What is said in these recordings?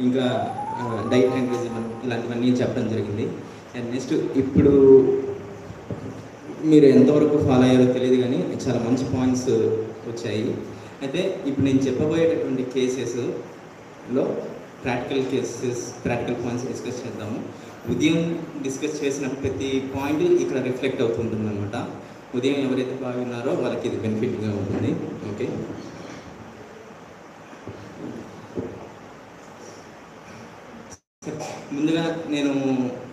ఇంకా diet and regimen ఇలాంటివన్నీ చెప్పడం జరిగింది. అండ్ నెక్స్ట్ ఇప్పుడు మీరు ఎంతవరకు ఫాలో అయ్యారో తెలియదు కానీ చాలా మంచి పాయింట్స్ వచ్చాయి. అయితే ఇప్పుడు నేను చెప్పబోయేటటువంటి కేసెస్లో ప్రాక్టికల్ పాయింట్స్ డిస్కస్ చేద్దాము. ఉదయం డిస్కస్ చేసిన ప్రతి పాయింట్ ఇక్కడ రిఫ్లెక్ట్ అవుతుంటుంది అనమాట. ఉదయం ఎవరైతే బాగా ఉన్నారో వాళ్ళకి ఇది బెనిఫిట్గా ఉంటుంది. ఓకే, ముందుగా నేను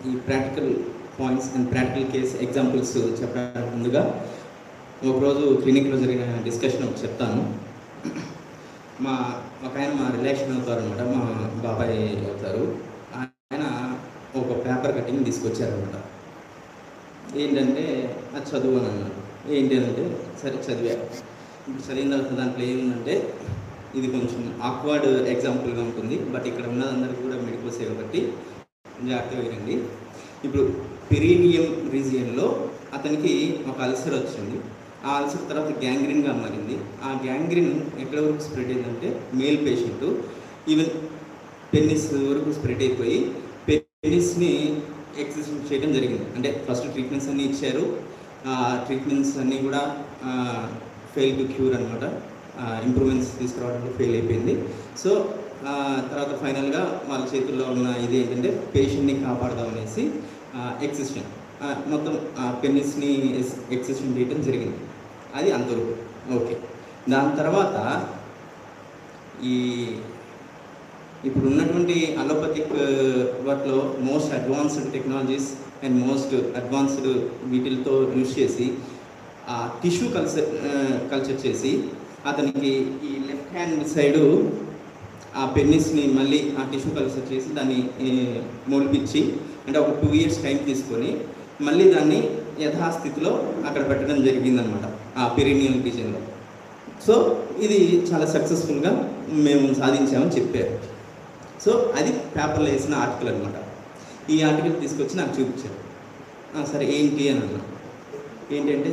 ఈ practical points and practical case examples చెప్పడానికి ముందుగా ఒకరోజు క్లినిక్లో జరిగిన డిస్కషన్ ఒకటి చెప్తాను. ఒక ఆయన మా రిలేషన్ అవుతారు అనమాట, మా బాబాయ్ అవుతారు. ఆయన ఒక పేపర్ కటింగ్ తీసుకొచ్చారనమాట. ఏంటంటే అది చదువు అని అన్నాడు. ఏంటి అంటే సరే చదివా. ఇప్పుడు చదివిన తర్వాత దాంట్లో ఏముందంటే ఇది కొంచెం ఆక్వర్డ్ ఎగ్జాంపుల్గా ఉంటుంది, బట్ ఇక్కడ ఉన్నదందరికీ కూడా మెడికోసే కాబట్టి జాగ్రత్తగా వినండి. ఇప్పుడు పెరీనియం రీజియన్లో అతనికి ఒక అల్సర్ వచ్చింది. ఆ అల్సర్ తర్వాత గ్యాంగ్రీన్గా మారింది. ఆ గ్యాంగ్రీన్ ఎక్కడ వరకు స్ప్రెడ్ అయిందంటే మేల్ పేషెంట్ ఈవెన్ పెన్నిస్ వరకు స్ప్రెడ్ అయిపోయి పెన్నిస్ని ఎక్సర్సైజ్ చేయడం జరిగింది. అంటే ఫస్ట్ ట్రీట్మెంట్స్ అన్నీ ఇచ్చారు. ట్రీట్మెంట్స్ అన్నీ కూడా ఫెయిల్ టు క్యూర్ అనమాట. ఇంప్రూవ్మెంట్స్ తీసుకురావడంలో ఫెయిల్ అయిపోయింది. సో తర్వాత ఫైనల్గా వాళ్ళ చేతుల్లో ఉన్న ఇది ఏంటంటే పేషెంట్ని కాపాడదామనేసి ఎక్సిషన్ మొత్తం పెన్నిస్ని ఎక్సిషన్ చేయడం జరిగింది. అది అంతవరకు ఓకే. దాని తర్వాత ఇప్పుడు ఉన్నటువంటి అలోపతిక్ వాటిలో most advanced technologies and most advanced వీటితో యూజ్ చేసి టిష్యూ కల్చర్ చేసి అతనికి ఈ లెఫ్ట్ హ్యాండ్ సైడు ఆ పెన్నిస్ని మళ్ళీ ఆ టిష్యూ కల్చర్ చేసి దాన్ని మొలిపించి అంటే ఒక 2 years టైం తీసుకొని మళ్ళీ దాన్ని యథాస్థితిలో అక్కడ పెట్టడం జరిగిందనమాట ఆ పెరీనియల్ రీజియన్లో. సో ఇది చాలా సక్సెస్ఫుల్గా మేము సాధించామని చెప్పారు. సో అది పేపర్లో వేసిన ఆర్టికల్ అనమాట. ఈ ఆర్టికల్ తీసుకొచ్చి నాకు చూపించారు. సరే ఏంటి అని అన్నా. ఏంటంటే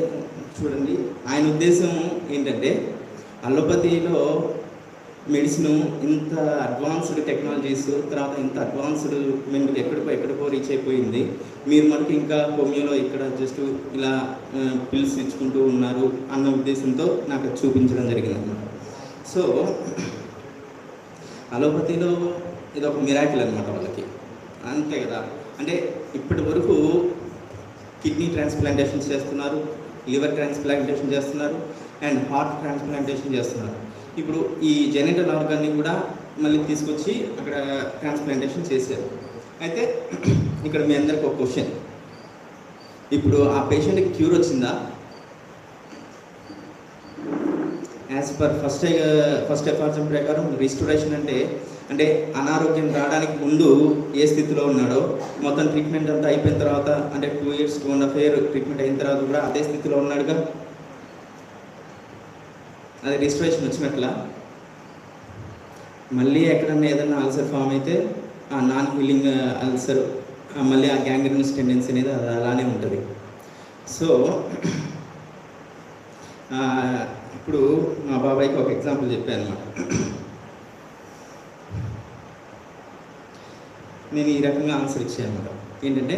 చూడండి, ఆయన ఉద్దేశం ఏంటంటే అలోపతిలో మెడిసిన్ ఇంత అడ్వాన్స్డ్ టెక్నాలజీస్ తర్వాత ఇంత అడ్వాన్స్డ్ మేము ఎక్కడికో రీచ్ అయిపోయింది, మీరు మనకి ఇంకా హోమియోలో ఇక్కడ జస్ట్ ఇలా పిల్స్ ఇచ్చుకుంటూ ఉన్నారు అన్న ఉద్దేశంతో నాకు చూపించడం జరిగింది అనమాట. సో అలోపతిలో ఇది ఒక మిరాకిల్ అనమాట వాళ్ళకి, అంతే కదా. అంటే ఇప్పటి వరకు కిడ్నీ ట్రాన్స్ప్లాంటేషన్ చేస్తున్నారు, లివర్ ట్రాన్స్ప్లాంటేషన్ చేస్తున్నారు అండ్ హార్ట్ ట్రాన్స్ప్లాంటేషన్ చేస్తున్నారు. ఇప్పుడు ఈ జెనిటల్ ఆర్గాన్ని కూడా మళ్ళీ తీసుకొచ్చి అక్కడ ట్రాన్స్ప్లాంటేషన్ చేశారు. అయితే ఇక్కడ మీ అందరికి ఒక క్వశ్చన్, ఇప్పుడు ఆ పేషెంట్కి క్యూర్ వచ్చిందా? యాజ్ పర్ ఫస్ట్ ఎఫార్జం ప్రకారం రిస్టోరేషన్ అంటే అనారోగ్యం రావడానికి ముందు ఏ స్థితిలో ఉన్నాడో మొత్తం ట్రీట్మెంట్ అంతా అయిపోయిన తర్వాత అంటే 2 years 2.5 years ట్రీట్మెంట్ అయిన తర్వాత కూడా అదే స్థితిలో ఉన్నాడుగా. అది రిస్టోరేషన్ వచ్చినట్లా. మళ్ళీ ఎక్కడన్నా ఏదన్నా అల్సర్ ఫామ్ అయితే ఆ నాన్ హీలింగ్ అల్సర్ మళ్ళీ ఆ గ్యాంగ్రీనస్ టెండెన్సీ అనేది అది అలానే ఉంటుంది. సో ఇప్పుడు మా బాబాయ్కి ఒక ఎగ్జాంపుల్ చెప్పాను అనమాట. నేను ఈ రకంగా ఆన్సర్ ఇచ్చాను అనమాట. ఏంటంటే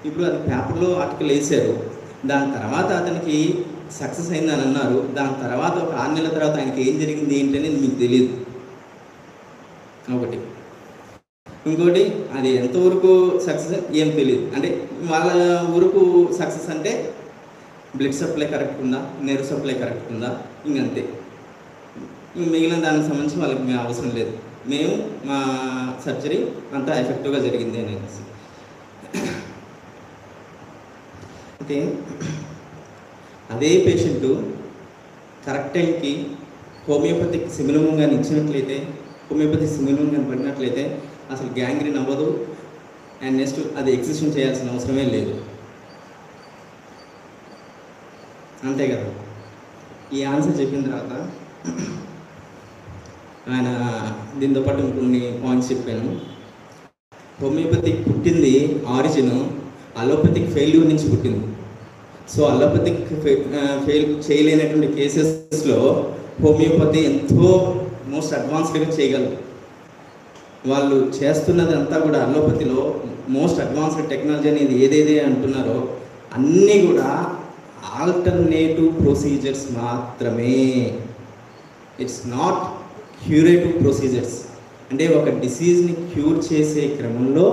ఇప్పుడు అది పేపర్లో ఆర్టికల్ వేశారు, దాని తర్వాత అతనికి సక్సెస్ అయిందని అన్నారు, దాని తర్వాత ఒక 6 నెలల తర్వాత ఆయనకి ఏం జరిగింది ఏంటనేది మీకు తెలియదు ఒకటి. ఇంకోటి అది ఎంతవరకు సక్సెస్ ఏం తెలియదు. అంటే వాళ్ళ వరకు సక్సెస్ అంటే బ్లడ్ సప్లై కరెక్ట్ ఉందా, నెర్వ్ సప్లై కరెక్ట్ ఉందా, ఇంకంతే. మిగిలిన దానికి సంబంధించి వాళ్ళకి మేము అవసరం లేదు, మేము మా సర్జరీ అంతా ఎఫెక్టివ్గా జరిగింది అనేసి. అయితే అదే పేషెంటు కరెక్ట్ టైంకి హోమియోపతిక్ సిమిలమం కానీ ఇచ్చినట్లయితే, హోమియోపతిక్ సిమిలమం కానీ పడినట్లయితే అసలు గ్యాంగ్రీన్ అవ్వదు అండ్ నెక్స్ట్ అది ఎక్సిషన్ చేయాల్సిన అవసరమే లేదు, అంతే కదా. ఈ ఆన్సర్ చెప్పిన తర్వాత ఆయన దీంతో పాటు ఇంకొన్ని పాయింట్స్ చెప్పాను. హోమియోపతిక్ పుట్టింది ఆరిజిన్ అలోపతిక్ ఫెయిల్యూర్ నుంచి పుట్టింది. సో అలోపతిక్ ఫెయిల్ చేయలేనటువంటి కేసెస్లో హోమియోపతి ఎంతో మోస్ట్ అడ్వాన్స్డ్గా చేయగలరు. వాళ్ళు చేస్తున్నది అంతా కూడా అలోపతిలో మోస్ట్ అడ్వాన్స్డ్ టెక్నాలజీ అనేది ఏదేదే అంటున్నారో అన్నీ కూడా ఆల్టర్నేటివ్ ప్రొసీజర్స్ మాత్రమే. It's not curative procedures. అంటే ఒక డిసీజ్ని క్యూర్ చేసే క్రమంలో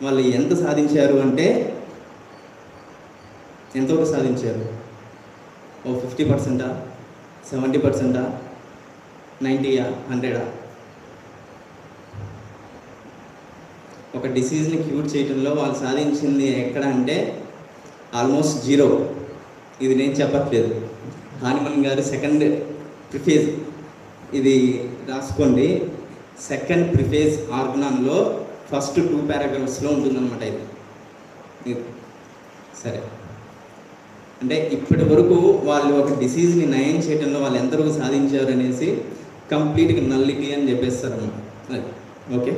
వాళ్ళు ఎంత సాధించారు అంటే ఎంతవరకు సాధించారు? ఓ 50%, 70%, 90, 100? ఒక డిసీజ్ని క్యూర్ చేయడంలో వాళ్ళు సాధించింది ఎక్కడ అంటే ఆల్మోస్ట్ 0. ఇది నేను చెప్పట్లేదు, హానిమన్ గారు సెకండ్ ప్రిఫేజ్ ఇది రాసుకోండి. సెకండ్ ప్రిఫేజ్ ఆర్గనాన్లో ఫస్ట్ 2 పారాగ్రాఫ్స్లో ఉంటుందన్నమాట ఇది. సరే, అంటే ఇప్పటి వరకు వాళ్ళు ఒక డిసీజ్ని నయం చేయడంలో వాళ్ళు ఎంతవరకు సాధించారు అనేసి కంప్లీట్గా నల్లిటీ అని చెప్పేస్తారన్నమాట. ఓకే,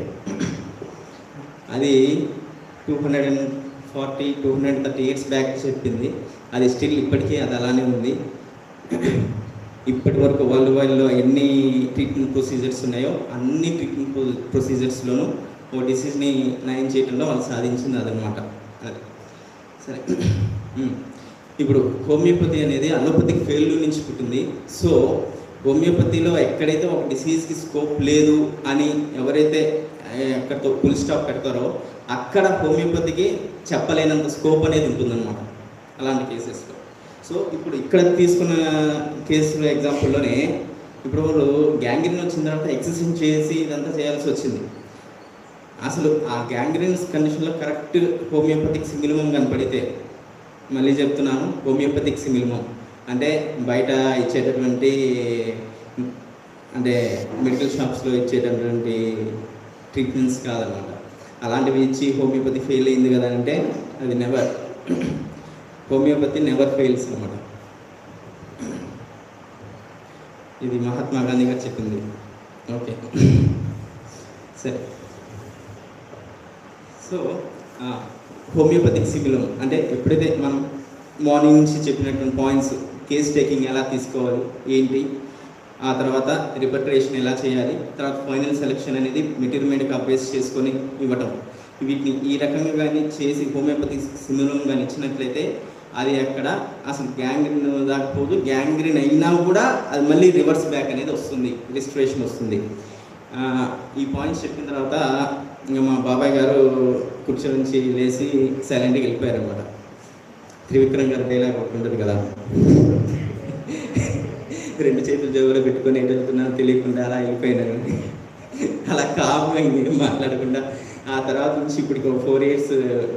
అది 230 ఇయర్స్ బ్యాక్ చెప్పింది. అది స్టిల్ ఇప్పటికీ అది అలానే ఉంది. ఇప్పటి వరకు వరల్డ్ వైడ్లో ఎన్ని ట్రీట్మెంట్ ప్రొసీజర్స్ ఉన్నాయో అన్ని ట్రీట్మెంట్ ప్రొసీజర్స్లోనూ ఓ డిసీజ్ని నయం చేయడంలో వాళ్ళు సాధించింది అదనమాట. అది సరే. ఇప్పుడు హోమియోపతి అనేది అలోపతిక్ ఫెయిల్యూర్ నుంచి పుట్టింది. సో హోమియోపతిలో ఎక్కడైతే ఒక డిసీజ్కి స్కోప్ లేదు అని ఎవరైతే ఎక్కడితో ఫుల్ స్టాప్ పెడతారో అక్కడ హోమియోపతికి చెప్పలేనంత స్కోప్ అనేది ఉంటుందన్నమాట అలాంటి కేసెస్లో. సో ఇప్పుడు ఇక్కడ తీసుకున్న కేసులో ఎగ్జాంపుల్లోనే ఇప్పుడు వాళ్ళు గ్యాంగ్రీన్ వచ్చిన తర్వాత ఎక్సర్సైజ్ చేసి ఇదంతా చేయాల్సి వచ్చింది. అసలు ఆ గ్యాంగ్రీన్స్ కండిషన్లో కరెక్ట్ హోమియోపతిక్ సిమిలిమం కనపడితే, మళ్ళీ చెప్తున్నాను, హోమియోపతిక్ సిమిలిమం అంటే బయట ఇచ్చేటటువంటి అంటే మెడికల్ షాప్స్లో ఇచ్చేటటువంటి ట్రీట్మెంట్స్ కాదనమాట. అలాంటివి ఇచ్చి హోమియోపతి ఫెయిల్ అయింది కదా అంటే అది నెవర్. హోమియోపతి నెవర్ ఫెయిల్స్ అనమాట. ఇది మహాత్మా గాంధీ గారు చెప్పింది. ఓకే సరే. సో హోమియోపతిక్ సిమిలిమం అంటే ఎప్పుడైతే మనం మార్నింగ్ నుంచి చెప్పినటువంటి పాయింట్స్, కేస్ టేకింగ్ ఎలా తీసుకోవాలి ఏంటి, ఆ తర్వాత రిపర్టరేషన్ ఎలా చేయాలి, తర్వాత ఫైనల్ సెలెక్షన్ అనేది మెటీరియల్ బేస్ చేసుకొని ఇవ్వటం, వీటిని ఈ రకంగా కానీ చేసి హోమియోపతిక్ సిమిలిమం కానీ ఇచ్చినట్లయితే అది అక్కడ అసలు గ్యాంగ్రీన్ దాకపోదు, గ్యాంగ్రీన్ అయినా కూడా అది మళ్ళీ రివర్స్ బ్యాక్ అనేది వస్తుంది, రిస్టరేషన్ వస్తుంది. ఈ పాయింట్స్ చెప్పిన తర్వాత ఇంకా మా బాబాయ్ గారు కుర్చీ నుంచి లేచి సైలెంట్గా వెళ్ళిపోయారు అనమాట. త్రివిక్రమ్ గారు డైలాగ్ ఒకటి ఉంటుంది కదా, 2 చేతులు జేబులో పెట్టుకొని ఎటు వెళ్తున్నానో తెలియకుండా అలా వెళ్ళిపోయినారు. అలా కామ్గా ఏం మాట్లాడకుండా ఆ తర్వాత నుంచి ఇప్పటికి 4 years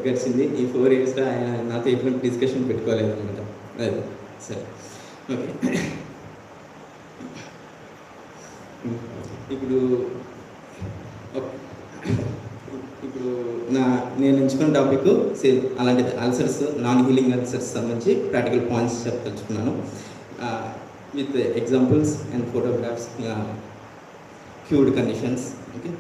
గడిచింది. ఈ 4 yearsలో ఆయన నాతో ఎటువంటి డిస్కషన్ పెట్టుకోలేదు అనమాట. అది సరే. ఓకే, ఇప్పుడు నేను ఎంచుకున్న టాపిక్ సేమ్ అలాంటిది, అల్సర్స్, నాన్ హీలింగ్ అల్సర్స్ సంబంధించి ప్రాక్టికల్ పాయింట్స్ చెప్పదలుచుకున్నాను with examples and photographs, cured conditions. Okay,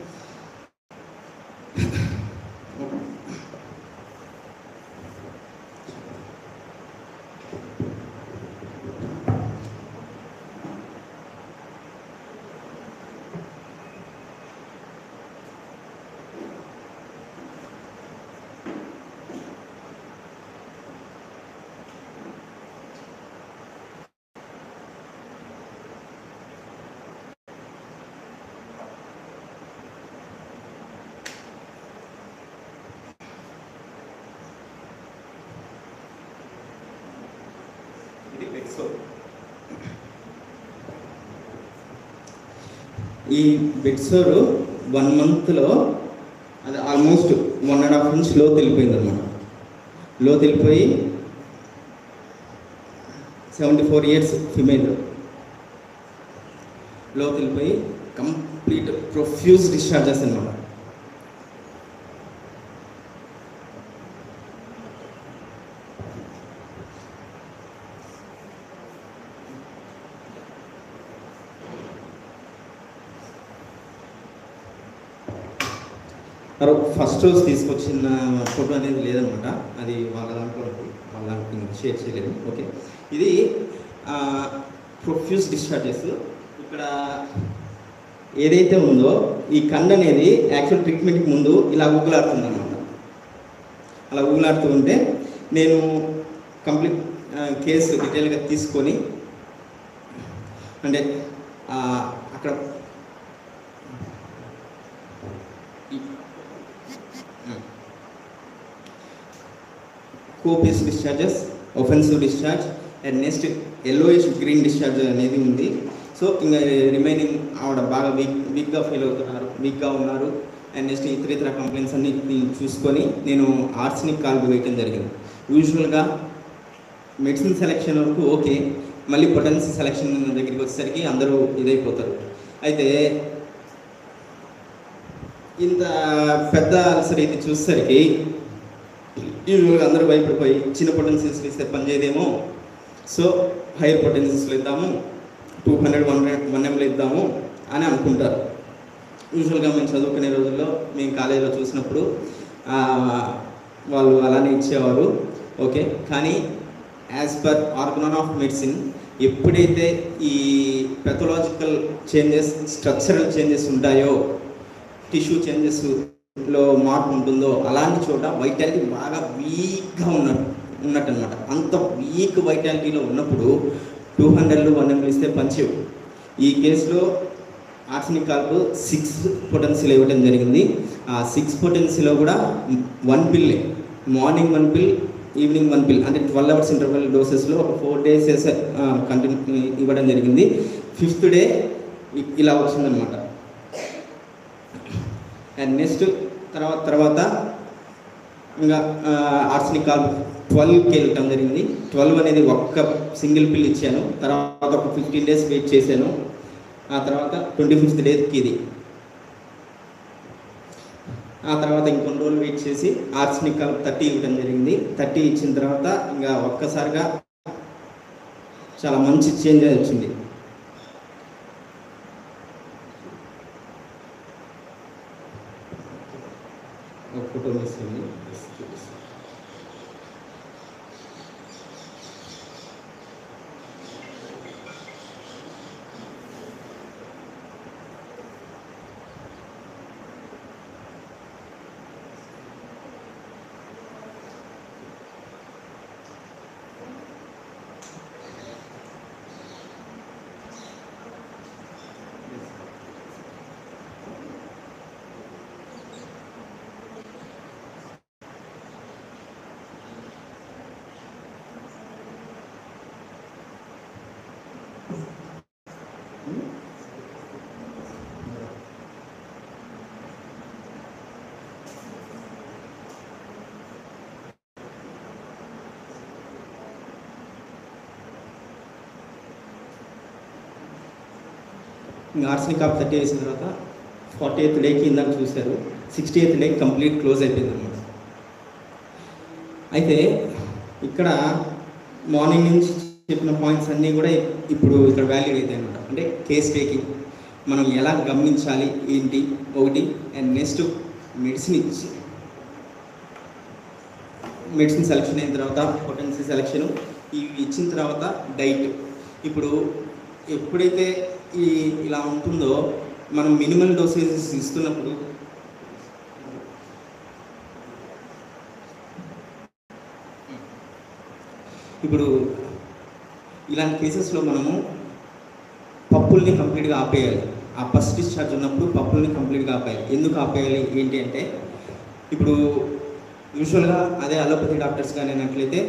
ఈ బెడ్సోర్ 1 monthలో అది ఆల్మోస్ట్ 1.5 inch లో తెలిపోయింది అనమాట. లో తెలిపోయి 74 years ఫిమేల్, లో తెలిపోయి కంప్లీట్ ప్రొఫ్యూజ్ డిశ్చార్జెస్ అనమాట. ఫస్ట్ రోజు తీసుకొచ్చిన ఫోటో అనేది లేదనమాట, అది వాళ్ళ దాంట్లో షేర్ చేయలేదు. ఓకే, ఇది ప్రొఫ్యూజ్ డిశ్చార్జెస్. ఇక్కడ ఏదైతే ఉందో ఈ కండ అనేది యాక్చువల్ ట్రీట్మెంట్కి ముందు ఇలా ఊగులాడుతుంది అనమాట. అలా ఊగులాడుతూ ఉంటే నేను కంప్లీట్ కేసు డీటెయిల్గా తీసుకొని అంటే అక్కడ copious discharges, offensive discharge and next yellowish green discharge అనేది ఉంది. సో ఇంకా రిమైనింగ్ ఆవిడ బాగా వీక్గా ఫీల్ అవుతున్నారు, వీక్గా ఉన్నారు. అండ్ నెక్స్ట్ ఇతర కంప్లైంట్స్ అన్ని చూసుకొని నేను ఆర్సెనిక్ కాల్పు వేయటం జరిగింది. యూజువల్గా మెడిసిన్ సెలెక్షన్ వరకు ఓకే, మళ్ళీ పొటెన్సీ సెలెక్షన్ దగ్గరికి వచ్చేసరికి అందరూ ఇదైపోతారు. అయితే ఇంత పెద్ద అల్సర్ ఇది చూసేసరికి యూజువల్గా అందరూ భయపడిపోయి చిన్న పొటెన్సీస్లో ఇస్తే పనిచేయదేమో, సో హైయర్ పొటెన్సీస్లో ఇద్దాము, 200-100 ml ఇద్దాము అని అనుకుంటారు. యూజువల్గా మేము చదువుకునే రోజుల్లో మేము కాలేజీలో చూసినప్పుడు వాళ్ళు అలానే ఇచ్చేవారు. ఓకే, కానీ as per Organon of medicine ఎప్పుడైతే ఈ పెథలాజికల్ చేంజెస్, స్ట్రక్చరల్ చేంజెస్ ఉంటాయో, టిష్యూ చేంజెస్లో మార్పు ఉంటుందో అలాంటి చోట వైటాలిటీ బాగా వీక్గా ఉన్నట్టు అనమాట. అంత వీక్ వైటాలిటీలో ఉన్నప్పుడు 200-1 ml ఇస్తే పంచేవు. ఈ కేసులో ఆర్సెనిక్ కాల్పు 6 పొటెన్సీలు ఇవ్వడం జరిగింది. ఆ 6 పొటెన్సీలో కూడా 1 పిల్లే, మార్నింగ్ 1 పిల్, ఈవినింగ్ 1 పిల్, అంటే 12 hours ఇంటర్వల్ డోసెస్లో 4 days కంటిన్యూ ఇవ్వడం జరిగింది. 5th day ఇలా వచ్చిందనమాట. అండ్ నెక్స్ట్ తర్వాత ఇంకా ఆర్సెనిక్ కాల్పు 12కి వెళ్ళటం జరిగింది. 12 అనేది ఒక్క సింగిల్ పిల్ ఇచ్చాను. తర్వాత ఒక 15 days వెయిట్ చేశాను. ఆ తర్వాత 25th డేకి ఇది. ఆ తర్వాత ఇంకొన్ని రోజులు వెయిట్ చేసి ఆర్సెనిక్ కాల్పు 30 ఇవ్వడం జరిగింది. 30 ఇచ్చిన తర్వాత ఇంకా ఒక్కసారిగా చాలా మంచి చేంజ్ వచ్చింది. ఫోటో మిస్ అయింది. ఇంకా ఆర్సెనిక్ కాల్పు 30 వేసిన తర్వాత 48th డేకి ఇందాక చూశారు, 68th డేకి కంప్లీట్ క్లోజ్ అయిపోయింది అనమాట. అయితే ఇక్కడ మార్నింగ్ నుంచి చెప్పిన పాయింట్స్ అన్నీ కూడా ఇప్పుడు ఇక్కడ వాల్యూడ్ అవుతాయి అనమాట. అంటే కేస్ టేకింగ్ మనం ఎలా గమనించాలి ఏంటి ఒకటి, అండ్ నెక్స్ట్ మెడిసిన్ సెలెక్షన్ అయిన తర్వాత పొటెన్సీ సెలెక్షను, ఇవి ఇచ్చిన తర్వాత డైట్. ఇప్పుడు ఎప్పుడైతే ఇలా ఉంటుందో మనం మినిమల్ డోసేజెస్ ఇస్తున్నప్పుడు ఇప్పుడు ఇలాంటి కేసెస్లో మనము పప్పుల్ని కంప్లీట్గా ఆపేయాలి. ఆ ఫస్ట్ డిశ్చార్జ్ ఉన్నప్పుడు పప్పుల్ని కంప్లీట్గా ఆపేయాలి. ఎందుకు ఆపేయాలి ఏంటి అంటే, ఇప్పుడు యూజువల్గా అదే అలోపతి డాక్టర్స్ కానీ అన్నట్లయితే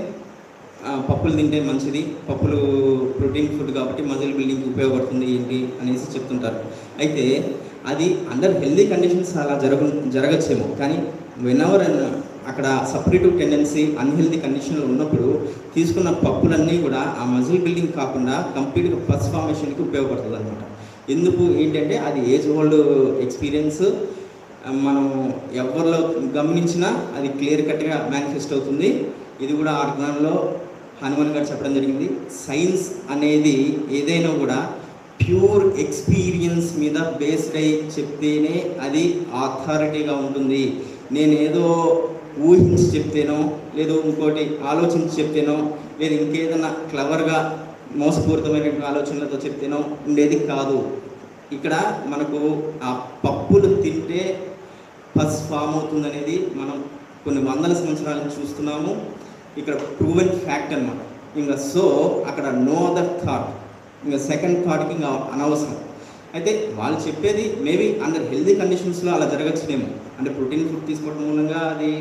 పప్పులు తింటే మంచిది, పప్పులు ప్రోటీన్ ఫుడ్ కాబట్టి మజిల్ బిల్డింగ్కి ఉపయోగపడుతుంది ఏంటి అనేసి చెప్తుంటారు. అయితే అది అండర్ హెల్దీ కండిషన్స్ అలా జరగచ్చేమో, కానీ వెనెవర్ అక్కడ సపరేటివ్ టెండెన్సీ అన్హెల్దీ కండిషన్లో ఉన్నప్పుడు తీసుకున్న పప్పులన్నీ కూడా ఆ మజిల్ బిల్డింగ్ కాకుండా కంప్లీట్గా పస్ ఫార్మేషన్కి ఉపయోగపడుతుంది అనమాట. ఎందుకు ఏంటంటే అది ఏజ్ ఓల్డ్ ఎక్స్పీరియన్స్, మనం ఎవరిలో గమనించినా అది క్లియర్ కట్గా మేనిఫెస్ట్ అవుతుంది. ఇది కూడా ఆర్గనాన్లో హనుమాన్ గారు చెప్పడం జరిగింది, సైన్స్ అనేది ఏదైనా కూడా ప్యూర్ ఎక్స్పీరియన్స్ మీద బేస్డ్ అయి చెప్తేనే అది అథారిటీగా ఉంటుంది. నేనేదో ఊహించి చెప్తేనో, లేదు ఇంకోటి ఆలోచించి చెప్తేనో, లేదు ఇంకేదైనా క్లవర్గా మోసపూరితమైన ఆలోచనలతో చెప్తేనో ఉండేది కాదు. ఇక్కడ మనకు ఆ పప్పులు తింటే పస్ ఫామ్ అవుతుంది అనేది మనం కొన్ని వందల సంవత్సరాల నుంచి చూస్తున్నాము. ఇక్కడ ప్రూవెన్ ఫ్యాక్ట్ అనమాట. ఇంకా సో అక్కడ నో అదర్ థాట్, ఇంకా సెకండ్ థాట్కి ఇంకా అనవసరం. అయితే వాళ్ళు చెప్పేది మేబీ అండర్ హెల్దీ కండిషన్స్లో అలా జరగచ్చునేమో, అంటే ప్రోటీన్ ఫుడ్ తీసుకోవడం మూలంగా అది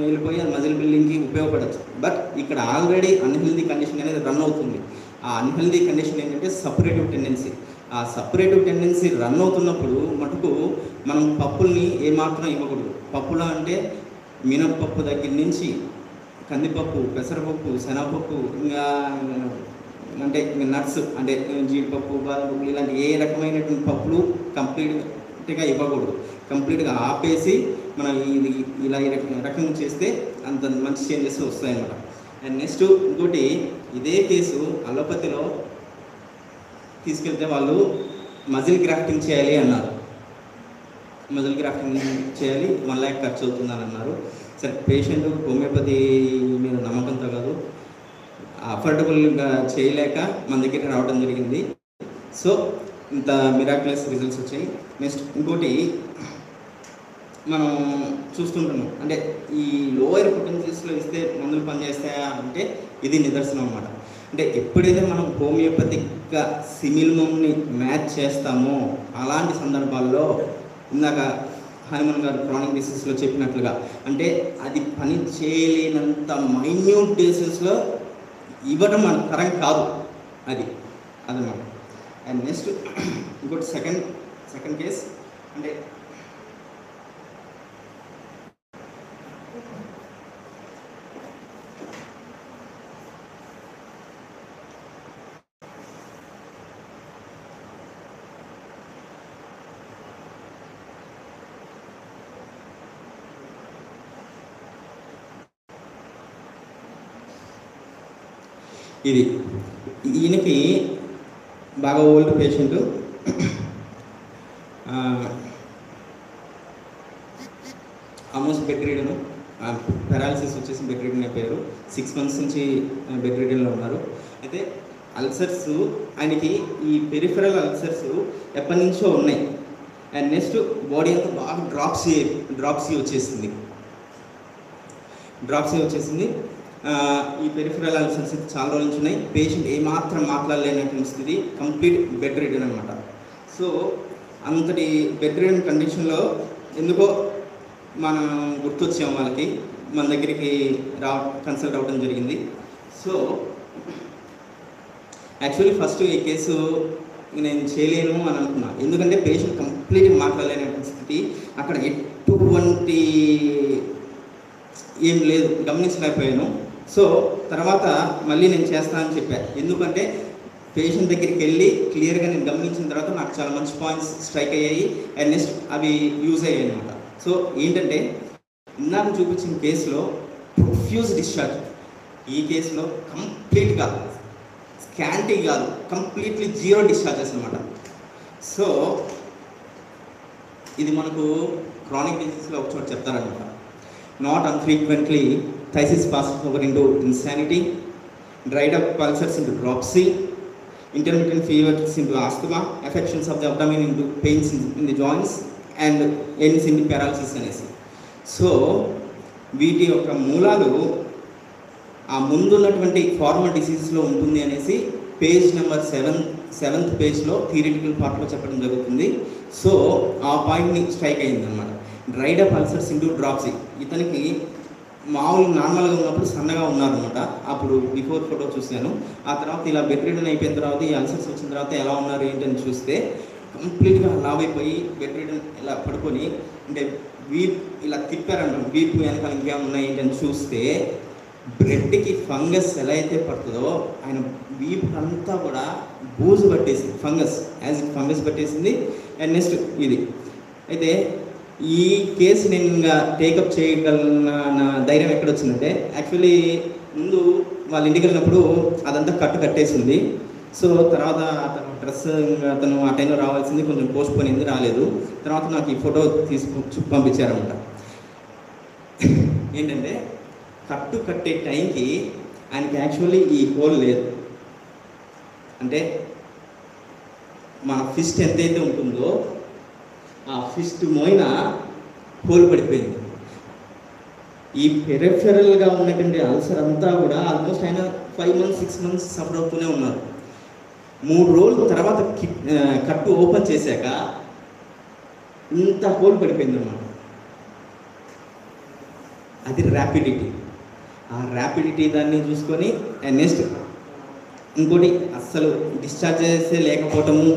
వెళ్ళిపోయి అది మజిల్ బిల్డింగ్కి ఉపయోగపడచ్చు. బట్ ఇక్కడ ఆల్రెడీ అన్హెల్దీ కండిషన్ అనేది రన్ అవుతుంది. ఆ అన్హెల్దీ కండిషన్ ఏంటంటే సపరేటివ్ టెండెన్సీ. ఆ సపరేటివ్ టెండెన్సీ రన్ అవుతున్నప్పుడు మటుకు మనం పప్పుల్ని ఏమాత్రం ఇవ్వకూడదు. పప్పులో అంటే మినప్పప్పు దగ్గర నుంచి కందిపప్పు, పెసరపప్పు, శనగపప్పు, ఇంకా అంటే నట్స్ అంటే జీడిపప్పు, బాదం పప్పు, ఇలాంటి ఏ రకమైనటువంటి పప్పులు కంప్లీట్గా ఇవ్వకూడదు. కంప్లీట్గా ఆపేసి మనం ఇది ఇలా ఈ రకంగా చేస్తే అంత మంచి చేంజెస్ వస్తాయన్నమాట. అండ్ నెక్స్ట్ ఇంకోటి, ఇదే కేసు అలోపతిలో తీసుకెళ్తే వాళ్ళు మజిల్ గ్రాఫ్టింగ్ చేయాలి అన్నారు. మజిల్ గ్రాఫ్టింగ్ చేయాలి, 1 lakh ఖర్చు అవుతుందని అన్నారు. సరే, పేషెంట్ హోమియోపతి మీద నమ్మకంతో కాదు, అఫోర్డబుల్గా చేయలేక మన దగ్గరికి రావడం జరిగింది. సో ఇంత మిరాక్యులస్ రిజల్ట్స్ వచ్చాయి. నెక్స్ట్ ఇంకోటి మనం చూస్తుంటున్నాం, అంటే ఈ లోయర్ పొటెన్షియల్స్లో ఇస్తే మందులు పనిచేస్తాయా అంటే ఇది నిదర్శనం అన్నమాట. అంటే ఎప్పుడైతే మనం హోమియోపతిక్గా సిమిల్మంని మ్యాచ్ చేస్తామో అలాంటి సందర్భాల్లో ఇందాక హనుమాన్ గారు క్రానిక్ డిసీజ్లో చెప్పినట్లుగా, అంటే అది పని చేయలేనంత మైన్యూట్ డోసెస్లో ఇవ్వడం మన తరం కాదు అదన్నమాట. అండ్ నెక్స్ట్ ఇంకోటి సెకండ్ కేస్, అంటే ఈయనకి బాగా old patient, almost bedridden, paralysis వచ్చేసి బెడ్ రీడన్ అయిపోయారు. 6 months నుంచి బెడ్ రీడన్లో ఉన్నారు. అయితే అల్సర్స్ ఆయనకి ఈ పెరిఫెరల్ అల్సర్స్ ఎప్పటి నుంచో ఉన్నాయి. అండ్ నెక్స్ట్ బాడీ అంతా బాగా డ్రాప్సీ వచ్చేసింది. ఈ పెరిఫెరల్ అల్సర్స్ చాలా రోజుల నుంచి ఉన్నాయి. పేషెంట్ ఏమాత్రం మాట్లాడలేనటువంటి స్థితి, కంప్లీట్ బెడ్ రిడన్ అనమాట. సో అంతటి బెడ్ రిడన్ కండిషన్లో ఎందుకో మనం గుర్తొచ్చాము వాళ్ళకి, మన దగ్గరికి కన్సల్ట్ అవ్వడం జరిగింది. సో యాక్చువల్లీ ఫస్ట్ ఈ కేసు నేను చేయలేను అని అనుకున్నాను, ఎందుకంటే పేషెంట్ కంప్లీట్గా మాట్లాడలేనటువంటి స్థితి, అక్కడ ఎటువంటి ఏం లేదు, గమనించలేకపోయాను. సో తర్వాత మళ్ళీ నేను చేస్తానని చెప్పాను, ఎందుకంటే పేషెంట్ దగ్గరికి వెళ్ళి క్లియర్గా నేను గమనించిన తర్వాత నాకు చాలా మంచి పాయింట్స్ స్ట్రైక్ అయ్యాయి. అండ్ నెక్స్ట్ అవి యూజ్ అయ్యాయి అనమాట. సో ఏంటంటే ఇందాక చూపించిన కేసులో ప్రొఫ్యూజ్ డిశ్చార్జ్, ఈ కేసులో కంప్లీట్గా స్కాంటీ కాదు, కంప్లీట్లీ 0 డిశ్చార్జెస్ అనమాట. సో ఇది మనకు క్రానిక్ డిసీజ్లో ఒక చోట చెప్తారనమాట. Not unfrequently phthisis passes over into insanity, dried up pulsars into dropsy, intermittent fevers into asthma, affections of the abdomen into pains in the joints and ends in paralysis అనేసి. So వీటి యొక్క మూలాలు ఆ ముందున్నటువంటి formal డిసీజెస్లో ఉంటుంది అనేసి page number 7th పేజ్లో theoretical పార్ట్లో చెప్పడం జరుగుతుంది. సో ఆ పాయింట్ని స్ట్రైక్ అయ్యింది అనమాట. Dried up ulcers into dropsy, ఇతనికి మామూలు నార్మల్గా ఉన్నప్పుడు సన్నగా ఉన్నారనమాట. అప్పుడు బిఫోర్ ఫోటో చూశాను. ఆ తర్వాత ఇలా బెడ్ రిడన్ అయిపోయిన తర్వాత ఈ అల్సర్స్ వచ్చిన తర్వాత ఎలా ఉన్నారు ఏంటని చూస్తే కంప్లీట్గా లావ్ అయిపోయి బెడ్ రిడన్ ఇలా పడుకొని, అంటే వీప్ ఇలా తిప్పారంట, వీపు వెనకాల ఇంకేమైనా ఉన్నాయి ఏంటని చూస్తే బ్రెడ్కి ఫంగస్ ఎలా అయితే పడుతుందో ఆయన వీపు అంతా కూడా బూజు పట్టేసింది, ఫంగస్ పట్టేసింది. అండ్ నెక్స్ట్ ఇది అయితే ఈ కేసు నేను ఇంకా టేకప్ చేయగలన ధైర్యం ఎక్కడ వచ్చిందంటే, యాక్చువల్లీ ముందు వాళ్ళ ఇంటికి వెళ్ళినప్పుడు అదంతా కట్టేసింది. సో తర్వాత అతను డ్రెస్ అతను ఆ టైంలో రావాల్సింది కొంచెం పోస్ట్ పోయింది, రాలేదు. తర్వాత నాకు ఈ ఫోటో పంపించారన్నమాట. ఏంటంటే కట్టే టైంకి ఆయనకి యాక్చువల్లీ ఈ హోల్ లేదు, అంటే మన ఫిస్ట్ ఎంతైతే ఉంటుందో ఆ ఫిస్ట్ మోయిన హోల్ పడిపోయింది. ఈ పెరిఫెరల్గా ఉన్నటువంటి అల్సర్ అంతా కూడా ఆల్మోస్ట్ ఆయన 5 months 6 months సఫర్ అవుతూనే ఉన్నారు. 3 రోజుల తర్వాత కట్టు ఓపెన్ చేశాక ఇంత హోల్ పడిపోయింది అన్నమాట. అది ర్యాపిడిటీ. ఆ ర్యాపిడిటీ దాన్ని చూసుకొని నెక్స్ట్ ఇంకోటి అస్సలు డిశ్చార్జ్ చేసే లేకపోవటము,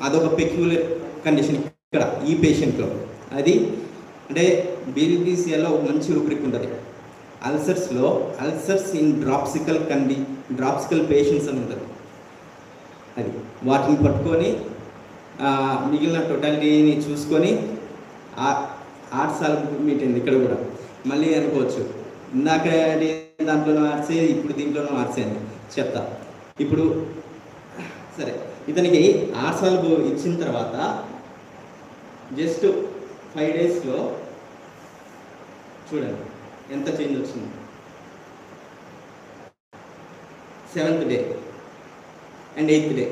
అదొక పెక్యులర్ కండిషన్ ఇక్కడ ఈ పేషెంట్లో. అది అంటే బీపీసీఎల్లో ఒక మంచి రూబ్రిక్ ఉంటుంది అల్సర్స్లో. అల్సర్స్ ఇన్ డ్రాప్సికల్ పేషెంట్స్ అని ఉంటుంది. అది వాటిని పట్టుకొని మిగిలిన టోటాలిటీని చూసుకొని ఆర్ట్సాల్ మీట్ అయింది ఇక్కడ కూడా. మళ్ళీ అనుకోవచ్చు ఇందాక దాంట్లోనూ ఆర్సే, ఇప్పుడు దీంట్లోనూ ఆర్సే అని చెప్తా. ఇప్పుడు సరే, ఇతనికి ఆర్సాల్ ఇచ్చిన తర్వాత జస్ట్ 5 daysలో చూడండి ఎంత చేంజ్ వచ్చింది. 7th day and 8th day.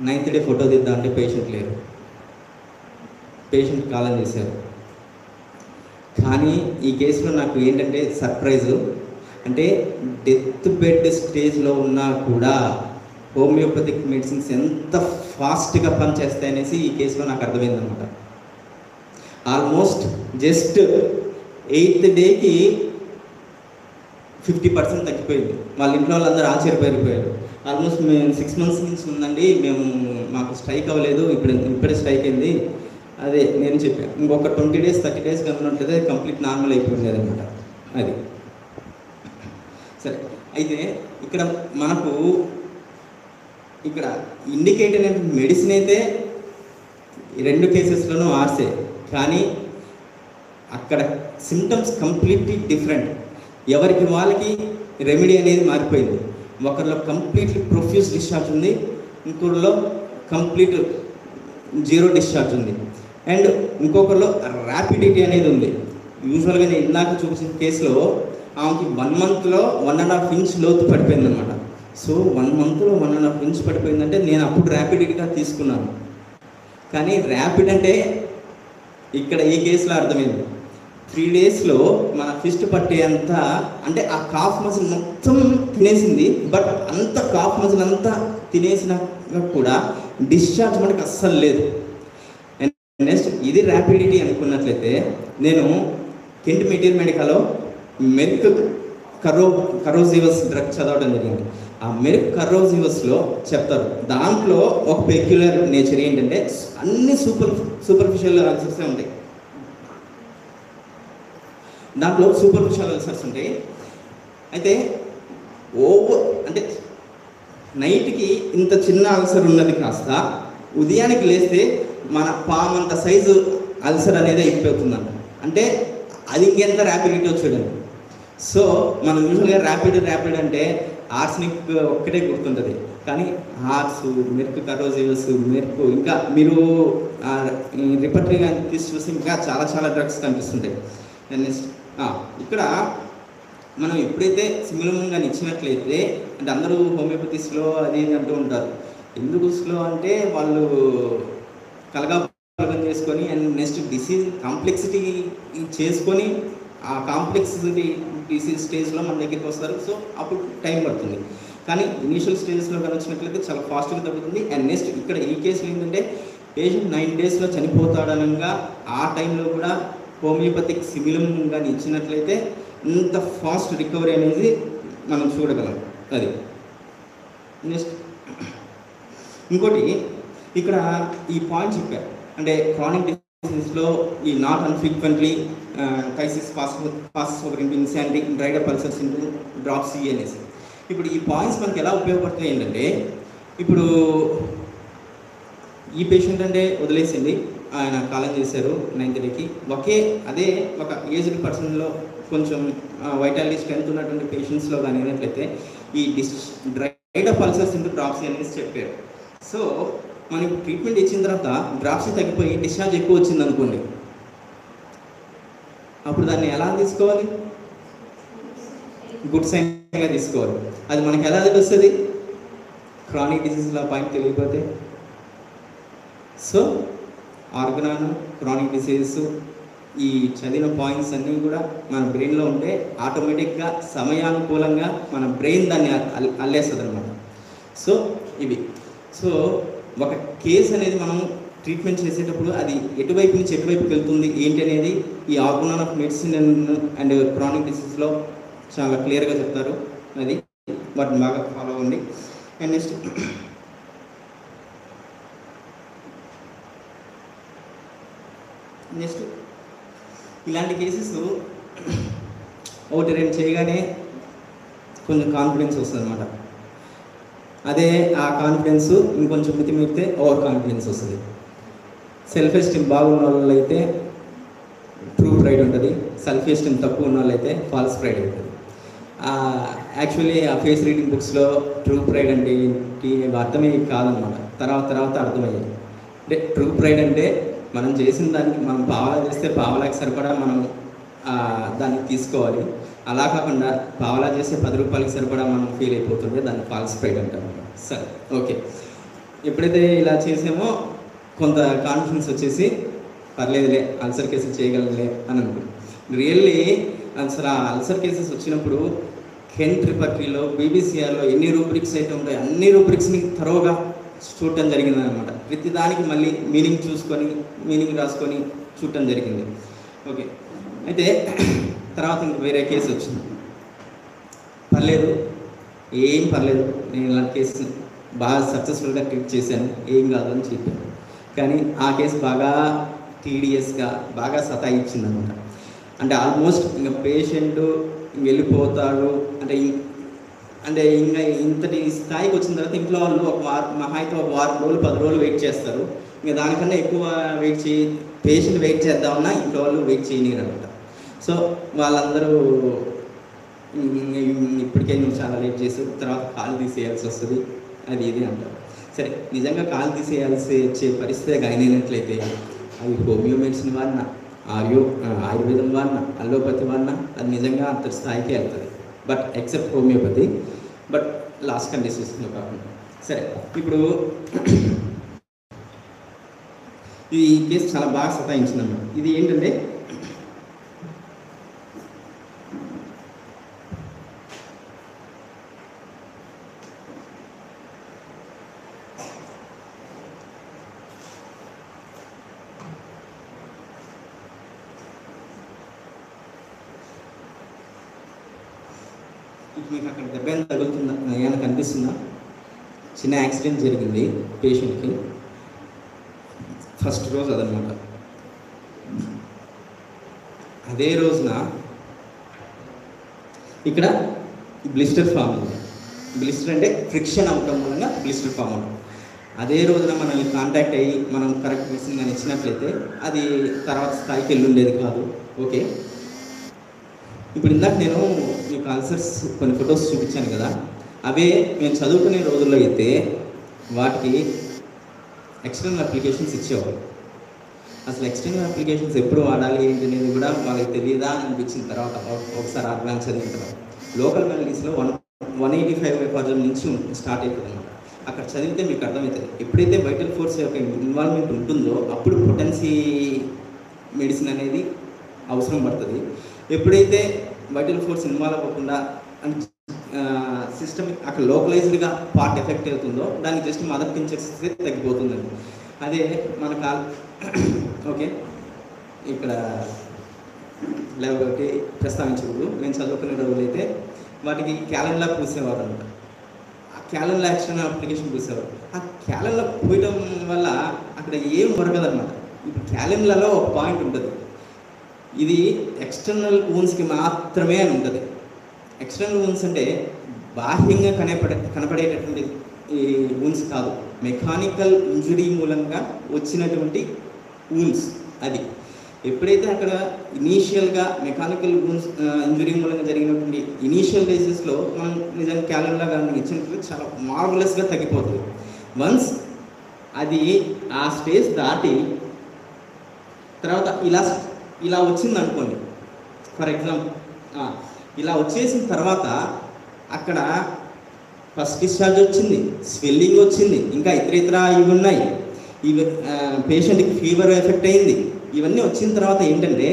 9th day photo తీద్దాం అంటే పేషెంట్ లేరు, పేషెంట్ కాలం చేశారు. కానీ ఈ కేసులో నాకు ఏంటంటే సర్ప్రైజు, అంటే డెత్ బెడ్ స్టేజ్లో ఉన్నా కూడా హోమియోపతిక్ మెడిసిన్స్ ఎంత ఫాస్ట్గా పనిచేస్తాయనేసి ఈ కేసులో నాకు అర్థమైందనమాట. ఆల్మోస్ట్ జస్ట్ 8th dayకి 50% తగ్గిపోయింది. వాళ్ళ ఇంట్లో వాళ్ళందరూ ఆశ్చర్యపోయారు. ఆల్మోస్ట్ మేము 6 months నుంచి ఉందండి, మాకు స్ట్రైక్ అవ్వలేదు, ఇప్పుడే స్ట్రైక్ అయింది. అదే నేను చెప్పాను, ఇంకొక 20 days 30 days కనున్నట్లయితే కంప్లీట్ నార్మల్ అయిపోయింది అనమాట. అది సరే. అయితే ఇక్కడ మనకు ఇక్కడ ఇండికేట్ అయిన మెడిసిన్ అయితే 2 కేసెస్లోనూ ఆర్సే, కానీ అక్కడ సిమ్టమ్స్ కంప్లీట్లీ డిఫరెంట్. ఎవరికి వాళ్ళకి రెమెడీ అనేది మారిపోయింది. ఒకరిలో కంప్లీట్లీ ప్రొఫ్యూస్ డిశ్చార్జ్ ఉంది, ఇంకొకరిలో కంప్లీట్ 0 డిశ్చార్జ్ ఉంది, అండ్ ఇంకొకరిలో ర్యాపిడిటీ అనేది ఉంది. యూజువల్గా నేను ఇందాక చూపించిన కేసులో ఆమెకి 1 monthలో 1.5 inch లోతు పడిపోయింది అనమాట. సో 1 monthలో 1.5 inch పడిపోయిందంటే నేను అప్పుడు ర్యాపిడిటీగా తీసుకున్నాను. కానీ ర్యాపిడ్ అంటే ఇక్కడ ఈ కేసులో అర్థమైంది 3 daysలో మన ఫిస్ట్ పట్టేంత, అంటే ఆ కాఫ్ మజిల్ మొత్తం తినేసింది. బట్ అంత కాఫ్ మజిల్ అంతా తినేసినా కూడా డిశ్చార్జ్ మనకు అస్సలు లేదు. నెక్స్ట్ ఇది ర్యాపిడిటీ అనుకున్నట్లయితే నేను కెంట్ మెటీరియల్ మెడికాలో మెర్క్ కరోజివస్ డ్రగ్ చదవడం జరిగింది. ఆ మెర్క్ కరోజివస్లో చెప్తారు, దాంట్లో ఒక పెక్యులర్ నేచర్ ఏంటంటే అన్ని సూపర్ఫిషియల్ అల్సర్సే ఉంటాయి. దాంట్లో సూపర్ఫిషియల్ అల్సర్స్ ఉంటాయి. అయితే అంటే నైట్కి ఇంత చిన్న అల్సర్ ఉన్నది కాస్త ఉదయానికి లేస్తే మన పామంత సైజు అల్సర్ అనేది అయిపోతుందంట. అంటే అది ఇంకెంత ర్యాపిడిటీ వచ్చేదండి. సో మనం యూజువల్గా ర్యాపిడ్ అంటే ఆర్సనిక్ ఒక్కటే గుర్తుంటుంది, కానీ హార్స్, మెర్క్ కరోజివస్, మెర్క్, ఇంకా మీరు రిపర్టరీగా తీసి చూసి ఇంకా చాలా డ్రగ్స్ కనిపిస్తుంటాయి. నెక్స్ట్ ఇక్కడ మనం ఎప్పుడైతే సిమిలమ్ కానీ ఇచ్చినట్లయితే, అంటే అందరూ హోమియోపతిస్లో అది అంటూ ఉంటారు. ఎందుకు స్లో అంటే వాళ్ళు కలగాపలగం చేసుకొని అండ్ నెక్స్ట్ డిసీజ్ కాంప్లెక్సిటీ చేసుకొని ఆ కాంప్లెక్సిటీ డిసీజ్ స్టేజ్లో మన దగ్గరికి వస్తారు. సో అప్పుడు టైం పడుతుంది. కానీ ఇనీషియల్ స్టేజెస్లో కానీ వచ్చినట్లయితే చాలా ఫాస్ట్గా తగ్గుతుంది. అండ్ నెక్స్ట్ ఇక్కడ ఈ కేసులో ఏంటంటే పేషెంట్ 9 daysలో చనిపోతాడనగా ఆ టైంలో కూడా హోమియోపతిక్ సిమిలమ్ కానీ ఇచ్చినట్లయితే ఇంత ఫాస్ట్ రికవరీ అనేది మనం చూడగలం. అది నెక్స్ట్ ఇంకోటి ఇక్కడ ఈ పాయింట్ చెప్పారు, అంటే క్రానిక్ డిసీజ్లో ఈ నాట్ అన్ఫ్రీక్వెంట్లీ కైసిస్ ఫాస్ఫోగ్రిన్ insanity dried up ulcer syndrome dropsy అనేసి. ఇప్పుడు ఈ పాయింట్స్ మనకి ఎలా ఉపయోగపడుతున్నాయి ఏంటంటే, ఇప్పుడు ఈ పేషెంట్ అంటే వదిలేసింది, ఆయన కాలం చేశారు 9th dayకి. అదే ఒక ఏజ్డ్ పర్సన్లో కొంచెం వైటాలిటీ స్ట్రెంత్ ఉన్నటువంటి పేషెంట్స్లో కానీ అయినట్లయితే ఈ dried up ulcer syndrome dropsy అనేసి చెప్పారు. సో మనకి ట్రీట్మెంట్ ఇచ్చిన తర్వాత డ్రాప్సీ తగ్గిపోయి డిశ్చార్జ్ ఎక్కువ వచ్చింది అనుకోండి, అప్పుడు దాన్ని ఎలా తీసుకోవాలి? గుడ్ సైన్గా తీసుకోవాలి. అది మనకి ఎలా తెలుస్తుంది? క్రానిక్ డిసీజ్లో పాయింట్ తెలియకపోతే, సో ఆర్గనాన్, క్రానిక్ డిసీజెస్, ఈ చదివిన పాయింట్స్ అన్నీ కూడా మన బ్రెయిన్లో ఉంటే ఆటోమేటిక్గా సమయానుకూలంగా మన బ్రెయిన్ దాన్ని అల్లేస్తుంది అనమాట. సో ఇవి. సో ఒక కేసు అనేది మనం ట్రీట్మెంట్ చేసేటప్పుడు అది ఎటువైపు నుంచి ఎటువైపుకి వెళ్తుంది ఏంటి అనేది ఈ organon of medicine and chronic డిసీజ్లో చాలా క్లియర్గా చెప్తారు. అది వాటిని బాగా ఫాలో అవ్వండి. అండ్ నెక్స్ట్ ఇలాంటి కేసెస్ ఒకటి రెండు చేయగానే కొంచెం కాన్ఫిడెన్స్ వస్తుంది అనమాట. అదే ఆ కాన్ఫిడెన్స్ ఇంకొంచెం మితిమీరితే ఓవర్ కాన్ఫిడెన్స్ వస్తుంది. సెల్ఫ్ ఎస్టీమ్ బాగున్న వాళ్ళు అయితే ట్రూ ప్రైడ్ ఉంటుంది, సెల్ఫ్ ఎస్టీమ్ తక్కువ ఉన్న వాళ్ళు అయితే ఫాల్స్ ప్రైడ్ ఉంటుంది. యాక్చువల్లీ ఆ ఫేస్ రీడింగ్ బుక్స్లో ట్రూ ప్రైడ్ అంటే ఏంటి అర్థమే కాదనమాట. తర్వాత అర్థమయ్యేది. అంటే ట్రూ ప్రైడ్ అంటే మనం చేసిన దానికి మనం పావలా చేస్తే పావలాకి సరిపడా మనం దాన్ని తీసుకోవాలి. అలా కాకుండా పావలా చేస్తే 10 రూపాయలకి సరిపడా మనం ఫీల్ అయిపోతుంటే దాన్ని ఫాల్స్ ప్రైడ్ అంటారు. సరే, ఓకే. ఎప్పుడైతే ఇలా చేసామో కొంత కాన్ఫిడెన్స్ వచ్చేసి పర్లేదులే అల్సర్ కేసెస్ చేయగలలే అని అనుకుంటాం. రియల్లీ అసలు ఆ అల్సర్ కేసెస్ వచ్చినప్పుడు కెంట్ రిపర్టరీలో బీబీసీఆర్లో ఎన్ని రూబ్రిక్స్ అయితే ఉంటాయి అన్ని రూబ్రిక్స్ని థరోగా చూడటం జరిగింది అనమాట. ప్రతి దానికి మళ్ళీ మీనింగ్ చూసుకొని మీనింగ్ రాసుకొని చూడటం జరిగింది. ఓకే. అయితే తర్వాత ఇంక వేరే కేసు వచ్చింది. ఏం పర్లేదు, నేను ఇలాంటి కేసు బాగా సక్సెస్ఫుల్గా ట్రీట్ చేశాను, ఏం కాదు అని చెప్పాను. కానీ ఆ కేసు బాగా టీడీఎస్గా బాగా సతాయించింది అనమాట. అంటే ఆల్మోస్ట్ ఇంకా పేషెంట్ వెళ్ళిపోతాడు అంటే ఇంకా ఇంతటి స్థాయికి వచ్చిన తర్వాత ఇంట్లో వాళ్ళు మహా అయితే ఒక వారం రోజులు 10 రోజులు వెయిట్ చేస్తారు. ఇంకా దానికన్నా ఎక్కువ పేషెంట్ వెయిట్ చేద్దామన్నా ఇంట్లో వాళ్ళు వెయిట్ చేయలేరు అనమాట. సో వాళ్ళందరూ ఇప్పటికే నువ్వు చాలా లేట్ చేసావు, తర్వాత కాలు తీసేయాల్సి వస్తుంది, అది ఇది అంటారు. సరే, నిజంగా కాలు తీసేయాల్సి వచ్చే పరిస్థితి అయినట్లయితే అవి హోమియో మెడిసిన్ వాడినా, ఆయుర్వేదం వాడినా, అల్లోపతి వాడినా అది నిజంగా అంత స్థాయికే వెళ్తుంది. But except homeopathy, but last కండిషన్స్లో కాకుండా. సరే, ఇప్పుడు ఈ కేసు చాలా బాగా సతాయించిందన్నమాట. ఇది ఏంటంటే మీకు అక్కడ దెబ్బ ఏమైనా తగులుతుందా, ఏమైనా కనిపిస్తుందా? చిన్న యాక్సిడెంట్ జరిగింది పేషెంట్కి. ఫస్ట్ రోజు అదనమాట. అదే రోజున ఇక్కడ బ్లిస్టర్ ఫామ్ ఉంది. బ్లిస్టర్ అంటే ఫ్రిక్షన్ అవటం మూలంగా బ్లిస్టర్ ఫామ్ అవుతుంది. అదే రోజున మనల్ని కాంటాక్ట్ అయ్యి మనం కరెక్ట్ మెడిసిన్ కానీ ఇచ్చినట్లయితే అది తర్వాత స్థాయికి వెళ్ళి ఉండేది కాదు. ఓకే. ఇప్పుడు ఇందాక నేను మీకు అల్సర్స్ కొన్ని ఫొటోస్ చూపించాను కదా, అవే మేము చదువుకునే రోజుల్లో అయితే వాటికి ఎక్స్టర్నల్ అప్లికేషన్స్ ఇచ్చేవాళ్ళు. అసలు ఎక్స్టర్నల్ అప్లికేషన్స్ ఎప్పుడు వాడాలి ఏంటి అనేది కూడా వాళ్ళకి తెలియదా అనిపించిన తర్వాత ఒకసారి అడ్వాన్స్ చదివిన తర్వాత లోకల్ మెలడీస్లో 185 నుంచి స్టార్ట్ అవుతుంది అనమాట. అక్కడ చదివితే మీకు అర్థమవుతుంది. ఎప్పుడైతే వైటల్ ఫోర్స్ యొక్క ఇన్వాల్వ్మెంట్ ఉంటుందో అప్పుడు పొటెన్సీ మెడిసిన్ అనేది అవసరం పడుతుంది. ఎప్పుడైతే వైటల్ ఫోర్స్ ఇన్వాల్వ్ అవ్వకుండా సిస్టమ్ అక్కడ లోకలైజ్డ్గా పార్ట్ ఎఫెక్ట్ అవుతుందో దాన్ని జస్ట్ మదర్ పించెస్ తగ్గిపోతుందండి. అదే మన ఓకే, ఇక్కడ లేకపోతే ప్రస్తావించకూడదు. నేను చదువుకునే రోజులైతే వాటికి క్యాలెండ్లా పూసేవారు అనమాట. ఆ క్యాలెండ్లా ఎక్స్టర్నల్ అప్లికేషన్ పూసేవారు. ఆ క్యాలెండ్లా పూయడం వల్ల అక్కడ ఏం దొరకదన్నమాట. ఇప్పుడు క్యాలెండ్లలో ఒక పాయింట్ ఉంటుంది, ఇది ఎక్స్టర్నల్ వూన్స్కి మాత్రమే అని ఉంటుంది. ఎక్స్టర్నల్ వూన్స్ అంటే బాహ్యంగా కనపడేటటువంటి ఈ వూన్స్ కాదు, మెకానికల్ ఇంజురీ మూలంగా వచ్చినటువంటి వూన్స్. అది ఎప్పుడైతే అక్కడ ఇనీషియల్గా మెకానికల్ వూన్స్ ఇంజురీ మూలంగా జరిగినటువంటి ఇనీషియల్ డేసెస్లో మనం నిజంగా క్యాలెండర్ కానీ ఇచ్చినట్టు చాలా మార్వలస్గా తగ్గిపోతుంది. వన్స్ అది ఆ స్టేజ్ దాటి తర్వాత ఇలా వచ్చింది అనుకోండి, ఫర్ ఎగ్జాంపుల్ ఇలా వచ్చేసిన తర్వాత అక్కడ ఫస్ట్ డిశ్చార్జ్ వచ్చింది, స్వెల్లింగ్ వచ్చింది, ఇంకా ఇతర ఇవి ఉన్నాయి. ఇవి పేషెంట్కి ఫీవర్ ఎఫెక్ట్ అయింది. ఇవన్నీ వచ్చిన తర్వాత ఏంటంటే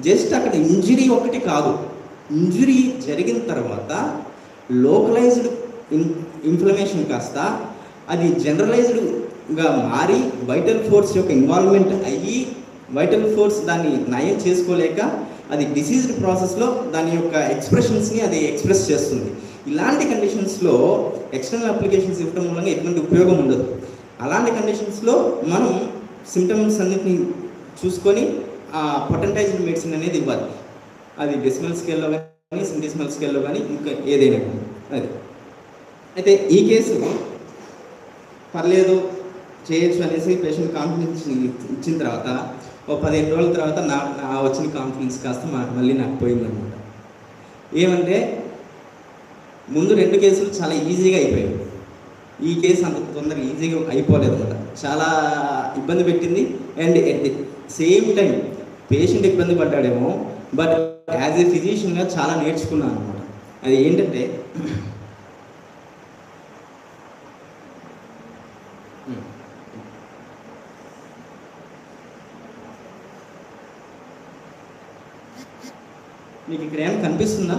జస్ట్ అక్కడ ఇంజరీ ఒకటి కాదు, ఇంజరీ జరిగిన తర్వాత లోకలైజ్డ్ ఇన్ఫ్లమేషన్ కాస్త అది జనరలైజ్డ్గా మారి వైటల్ ఫోర్స్ యొక్క ఇన్వాల్వ్మెంట్ అయ్యి వైటల్ ఫోర్స్ దాన్ని నయం చేసుకోలేక అది డిసీజ్డ్ ప్రాసెస్లో దాని యొక్క ఎక్స్ప్రెషన్స్ని అది ఎక్స్ప్రెస్ చేస్తుంది. ఇలాంటి కండిషన్స్లో ఎక్స్టర్నల్ అప్లికేషన్స్ ఇవ్వడం మూలంగా ఎటువంటి ఉపయోగం ఉండదు. అలాంటి కండిషన్స్లో మనం సిమ్టమ్స్ అన్నిటిని చూసుకొని ఆ పొటెంటైజ్డ్ మెడిసిన్ అనేది ఇవ్వాలి. అది డెసిమల్ స్కేల్లో కానీ సెంటిసిమల్ స్కేల్లో కానీ ఇంకా ఏదైనా కానీ. అది అయితే ఈ కేసు పర్లేదు చేయొచ్చు అనేసి పేషెంట్ కాన్ఫిడెన్స్ ఇచ్చిన తర్వాత ఓ 15 రోజుల తర్వాత నా వచ్చిన కాన్ఫిడెన్స్ కాస్త మళ్ళీ నాకు పోయిందనమాట. ఏమంటే ముందు 2 కేసులు చాలా ఈజీగా అయిపోయాయి, ఈ కేసు అంత తొందరగా ఈజీగా అయిపోలేదు అనమాట. చాలా ఇబ్బంది పెట్టింది. And at the same time patient ఇబ్బంది పడ్డాడేమో, బట్ యాజ్ ఏ ఫిజిషియన్గా చాలా నేర్చుకున్నాను అనమాట. అది ఏంటంటే మీకు ఇక్కడ ఏమైనా కనిపిస్తుందా?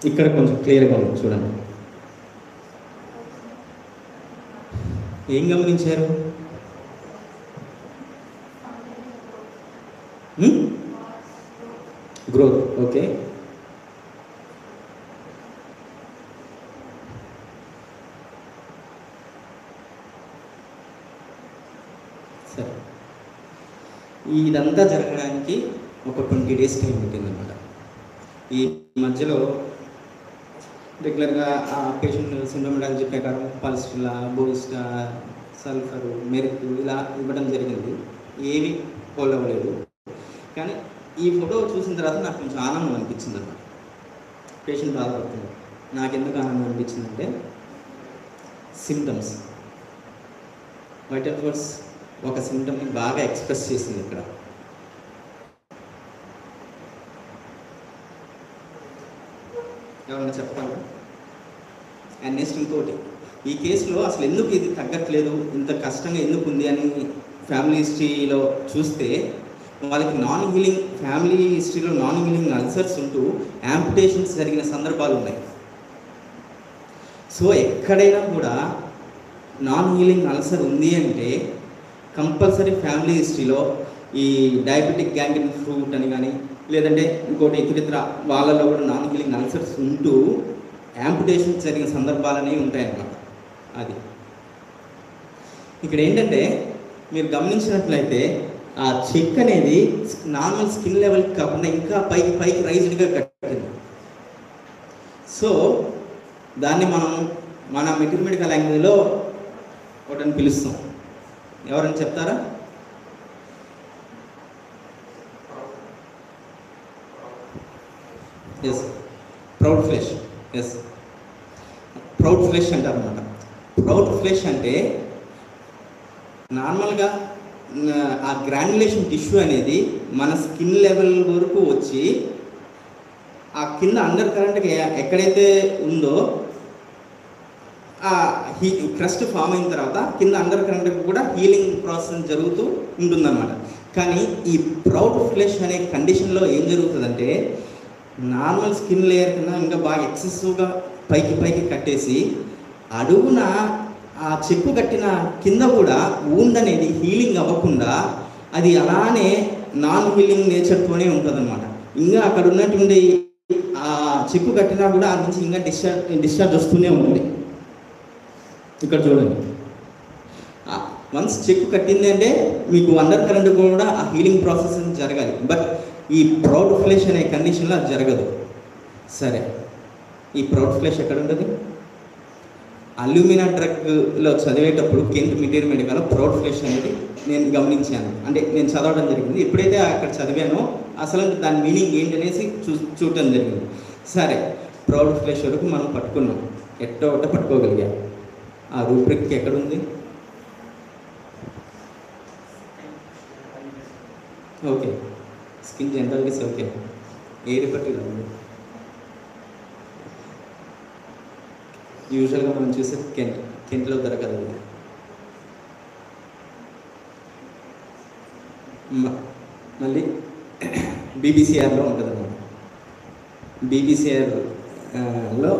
ఇక్కడ కొంచెం క్లియర్గా ఉంది చూడండి. ఏం గమనించారు? గ్రోత్. ఓకే, సరే. ఇదంతా జరగడానికి ఒక 20 days టైం పెట్టిందన్నమాట. ఈ మధ్యలో రెగ్యులర్గా ఆ పేషెంట్ సిండ్రోమటాలజీ ప్రకారం పల్స్టిలా, బోలిస్టా, సల్ఫరు, మెరుపు ఇలా ఇవ్వడం జరిగింది. ఏవి పోలవలేదు. కానీ ఈ ఫోటో చూసిన తర్వాత నాకు కొంచెం ఆనందం అనిపించింది అన్నమాట. పేషెంట్ బాధపడుతుంది. నాకు ఎందుకు ఆనందం అనిపించిందంటే సిమ్టమ్స్, వైటల్ ఫోర్స్ ఒక సిమ్టమ్ని బాగా ఎక్స్ప్రెస్ చేసింది ఇక్కడ. ఎవరన్నా చెప్పగలరా? అండ్ నెక్స్ట్ ఇంకోటి, ఈ కేసులో అసలు ఎందుకు ఇది తగ్గట్లేదు, ఇంత కష్టంగా ఎందుకు ఉంది అని ఫ్యామిలీ హిస్టరీలో చూస్తే వాళ్ళకి ఫ్యామిలీ హిస్టరీలో నాన్ హీలింగ్ అల్సర్స్ ఉంటూ యాంపుటేషన్స్ జరిగిన సందర్భాలు ఉన్నాయి. సో ఎక్కడైనా కూడా నాన్ హీలింగ్ అల్సర్ ఉంది అంటే కంపల్సరీ ఫ్యామిలీ హిస్టరీలో ఈ డయాబెటిక్ గ్యాంగ్రీన్ ఫ్రూట్ అని కానీ లేదంటే ఇంకోటి ఇతరితర వాళ్ళలో కూడా నాన్ హీలింగ్ అల్సర్స్ ఉంటూ యాంపుటేషన్స్ జరిగిన సందర్భాలనే ఉంటాయన్నమాట. అది ఇక్కడ ఏంటంటే మీరు గమనించినట్లయితే ఆ చెక్ అనేది నార్మల్ స్కిన్ లెవెల్కి కాకుండా ఇంకా పైకి రైజ్డ్గా కట్టింది. సో దాన్ని మన మెటీరియల్ లాంగ్వేజ్లో ఒకటని పిలుస్తాం. ఎవరైనా చెప్తారా? Yes, proud flesh. Yes, proud flesh అంటారు అన్నమాట. ప్రౌడ్ ఫ్లెష్ అంటే నార్మల్గా ఆ గ్రాన్యులేషన్ టిష్యూ అనేది మన స్కిన్ లెవెల్ వరకు వచ్చి ఆ కింద అండర్ కరెంట్కి ఎక్కడైతే ఉందో ఆ క్రస్ట్ ఫామ్ అయిన తర్వాత కింద అండర్ కరెంట్కి కూడా హీలింగ్ ప్రాసెస్ జరుగుతూ ఉంటుందన్నమాట. కానీ ఈ ప్రౌడ్ ఫ్లెష్ అనే కండిషన్లో ఏం జరుగుతుందంటే నార్మల్ స్కిన్ లేయర్ కన్నా ఇంకా బాగా ఎక్సెసివ్గా పైకి కట్టేసి అడుగున ఆ చెక్కు కట్టిన కింద కూడా వూండ్ అనేది హీలింగ్ అవ్వకుండా అది అలానే నాన్ హీలింగ్ నేచర్తోనే ఉంటుందన్నమాట. ఇంకా అక్కడ ఉన్నటువంటి ఆ చెక్కు కట్టినా కూడా ఆ నుంచి ఇంకా డిశ్చార్జ్ వస్తూనే ఉంటుంది. ఇక్కడ చూడండి, వన్స్ చెక్కు కట్టింది అంటే మీకు అండర్ కరెంట్ కూడా ఆ హీలింగ్ ప్రాసెస్ జరగాలి. బట్ ఈ ప్రౌడ్ ఫ్లెష్ అనే కండిషన్లో అది జరగదు. సరే, ఈ ప్రౌడ్ ఫ్లెష్ ఎక్కడ ఉంటుంది? అల్యూమినా డ్రగ్లో చదివేటప్పుడు Kent material medical proud flesh అనేది నేను గమనించాను. అంటే నేను చదవడం జరిగింది. ఎప్పుడైతే అక్కడ చదివానో అసలు దాని మీనింగ్ ఏంటి అనేసి చూడటం జరిగింది. సరే, ప్రౌడ్ ఫ్లెష్ వరకు మనం పట్టుకున్నాం, ఎట్టో ఒకట పట్టుకోగలిగాం. ఆ రూబ్రిక్ ఎక్కడుంది? ఓకే, స్కిన్ జనరల్గా ఓకే, ఎయిర్ పర్టికులర్ యూజువల్గా మనం చూసేది కెంట్లో దొరకదు. మళ్ళీ బీబీసీఆర్లో ఉంటుంది అన్నమాట. బీబీసీఆర్లో